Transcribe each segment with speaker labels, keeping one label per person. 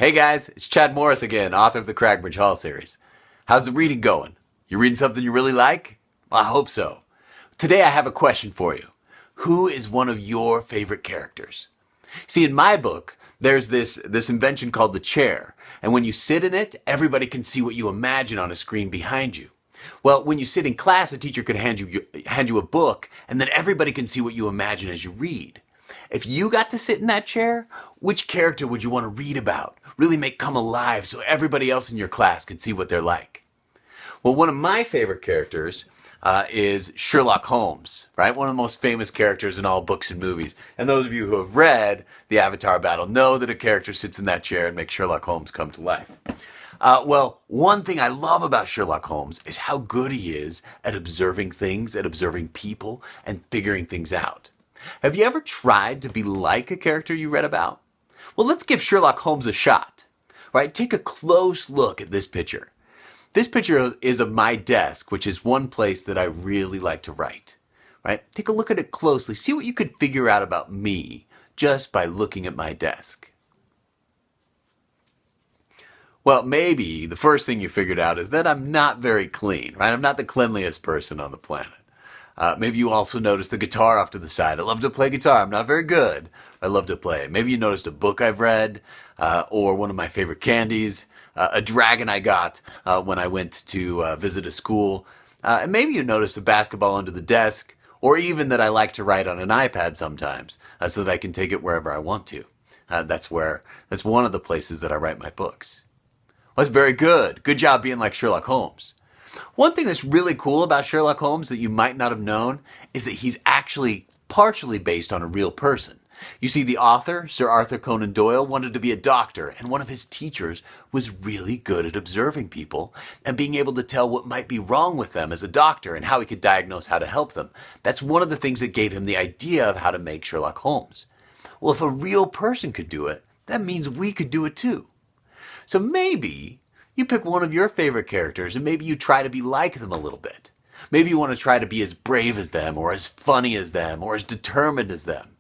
Speaker 1: Hey guys, it's Chad Morris again, author of the Cragbridge Hall series. How's the reading going? You reading something you really like? Well, I hope so. Today I have a question for you. Who is one of your favorite characters? See, in my book, there's this invention called the chair, and when you sit in it, everybody can see what you imagine on a screen behind you. Well, when you sit in class, a teacher can hand you a book, and then everybody can see what you imagine as you read. If you got to sit in that chair, which character would you want to read about? Really make come alive so everybody else in your class can see what they're like. Well, one of my favorite characters is Sherlock Holmes, right? One of the most famous characters in all books and movies. And those of you who have read The Avatar Battle know that a character sits in that chair and makes Sherlock Holmes come to life. Well, one thing I love about Sherlock Holmes is how good he is at observing things, at observing people, and figuring things out. Have you ever tried to be like a character you read about? Well, let's give Sherlock Holmes a shot. Right? Take a close look at this picture. This picture is of my desk, which is one place that I really like to write. Right? Take a look at it closely. See what you could figure out about me just by looking at my desk. Well, maybe the first thing you figured out is that I'm not very clean, right? I'm not the cleanliest person on the planet. Maybe you also noticed the guitar off to the side. I love to play guitar. I'm not very good. I love to play. Maybe you noticed a book I've read, or one of my favorite candies, a dragon I got when I went to visit a school. And maybe you noticed a basketball under the desk, or even that I like to write on an iPad sometimes, so that I can take it wherever I want to. That's one of the places that I write my books. Well, that's very good. Good job being like Sherlock Holmes. One thing that's really cool about Sherlock Holmes that you might not have known is that he's actually partially based on a real person. You see, the author, Sir Arthur Conan Doyle, wanted to be a doctor, and one of his teachers was really good at observing people and being able to tell what might be wrong with them as a doctor and how he could diagnose how to help them. That's one of the things that gave him the idea of how to make Sherlock Holmes. Well, if a real person could do it, that means we could do it too. So maybe you pick one of your favorite characters and maybe you try to be like them a little bit. Maybe you want to try to be as brave as them, or as funny as them, or as determined as them.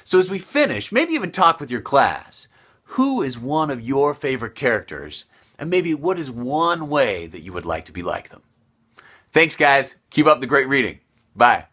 Speaker 1: So as we finish, maybe even talk with your class. Who is one of your favorite characters? And maybe what is one way that you would like to be like them? Thanks, guys. Keep up the great reading. Bye.